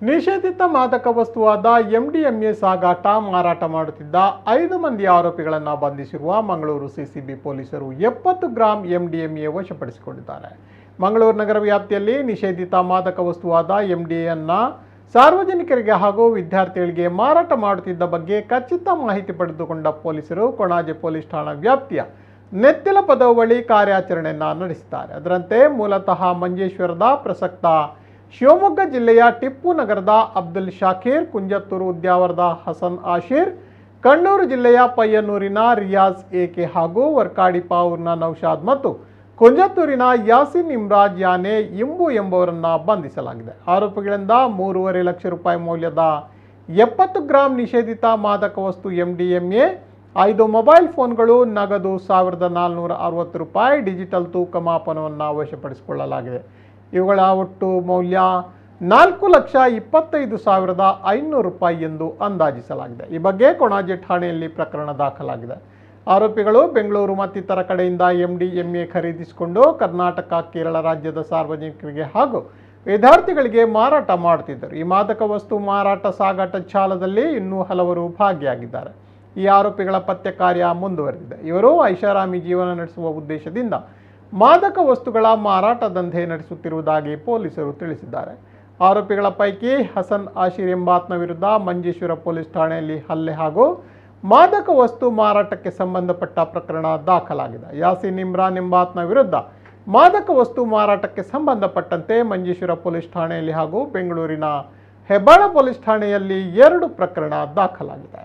ನಿಷೇಧಿತ ಮಾದಕ ವಸ್ತುವಾದ ಎಂಡಿಎಂಎ ಸಾಗಾಟ ಮಾರಾಟ ಮಾಡುತ್ತಿದ್ದ 5 ಮಂದಿ ಆರೋಪಿಗಳನ್ನು ಬಂಧಿಸಿರುವ ಮಂಗಳೂರು ಸಿಸಿಬಿ ಪೊಲೀಸರು 70 ಗ್ರಾಂ ಎಂಡಿಎಂಎ ವಶಪಡಿಸಿಕೊಂಡಿದ್ದಾರೆ. ಮಂಗಳೂರು ನಗರ ವ್ಯಾಪ್ತಿಯಲ್ಲಿ ನಿಷೇಧಿತ ಮಾದಕ ವಸ್ತುವಾದ ಎಂಡಿಎನ್ನ ಸಾರ್ವಜನಿಕರಿಗೆ ಹಾಗೂ ವಿದ್ಯಾರ್ಥಿಗಳಿಗೆ ಮಾರಾಟ ಮಾಡುತ್ತಿದ್ದ ಬಗ್ಗೆ ಖಚಿತ ಮಾಹಿತಿ ಪಡೆದುಕೊಂಡ ಪೊಲೀಸರು ಕೊಣಾಜೆ ಪೊಲೀಸ್ ಠಾಣಾ ವ್ಯಾಪ್ತಿಯ ನೆತ್ತಿಲ ಪದವು ಬಳಿ ಕಾರ್ಯಾಚರಣೆಯನ್ನು ನಡೆಸಿದ್ದಾರೆ. ಅದರಂತೆ ಮೂಲತಃ ಮಂಜೇಶ್ವರದ ಪ್ರಸಕ್ತ ಶಿವಮೊಗ್ಗ ಜಿಲ್ಲೆಯ ಟಿಪ್ಪು ನಗರದ ಅಬ್ದುಲ್ ಶಾಕೀರ್, ಕುಂಜತ್ತೂರು ಉದ್ಯಾವರದ ಹಸನ್ ಆಶೀರ್, ಕಣ್ಣೂರು ಜಿಲ್ಲೆಯ ಪಯ್ಯನ್ನೂರಿನ ರಿಯಾಜ್ ಎಕೆ ಹಾಗೂ ವರ್ಕಾಡಿಪಾವೂರಿನ ನೌಶಾದ್ ಮತ್ತು ಕುಂಜತ್ತೂರಿನ ಯಾಸಿನ್ ಇಮ್ರಾಜ್ ಯಾನೆ ಇಂಬು ಎಂಬುವರನ್ನು ಬಂಧಿಸಲಾಗಿದೆ. ಆರೋಪಿಗಳಿಂದ 3.5 ಲಕ್ಷ ರೂಪಾಯಿ ಮೌಲ್ಯದ 70 ಗ್ರಾಂ ನಿಷೇಧಿತ ಮಾದಕ ವಸ್ತು ಎಂಡಿಎಂಎ, 5 ಮೊಬೈಲ್ ಫೋನ್ಗಳು, ನಗದು 1460 ರೂಪಾಯಿ, ಡಿಜಿಟಲ್ ತೂಕ ಮಾಪನವನ್ನು ವಶಪಡಿಸಿಕೊಳ್ಳಲಾಗಿದೆ. ಇವುಗಳ ಒಟ್ಟು ಮೌಲ್ಯ 4,25,500 ರೂಪಾಯಿ ಎಂದು ಅಂದಾಜಿಸಲಾಗಿದೆ. ಈ ಬಗ್ಗೆ ಕೊಣಾಜೆ ಠಾಣೆಯಲ್ಲಿ ಪ್ರಕರಣ ದಾಖಲಾಗಿದೆ. ಆರೋಪಿಗಳು ಬೆಂಗಳೂರು ಮತ್ತಿತರ ಕಡೆಯಿಂದ ಎಂಡಿಎಂಎ ಖರೀದಿಸಿಕೊಂಡು ಕರ್ನಾಟಕ, ಕೇರಳ ರಾಜ್ಯದ ಸಾರ್ವಜನಿಕರಿಗೆ ಹಾಗೂ ವಿದ್ಯಾರ್ಥಿಗಳಿಗೆ ಮಾರಾಟ ಮಾಡುತ್ತಿದ್ದರು. ಈ ಮಾದಕ ವಸ್ತು ಮಾರಾಟ ಸಾಗಾಟ ಜಾಲದಲ್ಲಿ ಇನ್ನೂ ಹಲವರು ಭಾಗಿಯಾಗಿದ್ದಾರೆ. ಈ ಆರೋಪಿಗಳ ಪತ್ತೆ ಕಾರ್ಯ ಮುಂದುವರೆದಿದೆ. ಇವರು ಐಷಾರಾಮಿ ಜೀವನ ನಡೆಸುವ ಉದ್ದೇಶದಿಂದ ಮಾದಕ ವಸ್ತುಗಳ ಮಾರಾಟ ದಂಧೆ ನಡೆಸುತ್ತಿರುವುದಾಗಿ ಪೊಲೀಸರು ತಿಳಿಸಿದ್ದಾರೆ. ಆರೋಪಿಗಳ ಪೈಕಿ ಹಸನ್ ಆಶೀರ್ ಎಂಬಾತನ ವಿರುದ್ಧ ಮಂಜೇಶ್ವರ ಪೊಲೀಸ್ ಠಾಣೆಯಲ್ಲಿ ಹಲ್ಲೆ ಹಾಗೂ ಮಾದಕ ವಸ್ತು ಮಾರಾಟಕ್ಕೆ ಸಂಬಂಧಪಟ್ಟ ಪ್ರಕರಣ ದಾಖಲಾಗಿದೆ. ಯಾಸಿನ್ ಇಮ್ರಾನ್ ಎಂಬಾತನ ವಿರುದ್ಧ ಮಾದಕ ವಸ್ತು ಮಾರಾಟಕ್ಕೆ ಸಂಬಂಧಪಟ್ಟಂತೆ ಮಂಜೇಶ್ವರ ಪೊಲೀಸ್ ಠಾಣೆಯಲ್ಲಿ ಹಾಗೂ ಬೆಂಗಳೂರಿನ ಹೆಬ್ಬಾಳ ಪೊಲೀಸ್ ಠಾಣೆಯಲ್ಲಿ 2 ಪ್ರಕರಣ ದಾಖಲಾಗಿದೆ.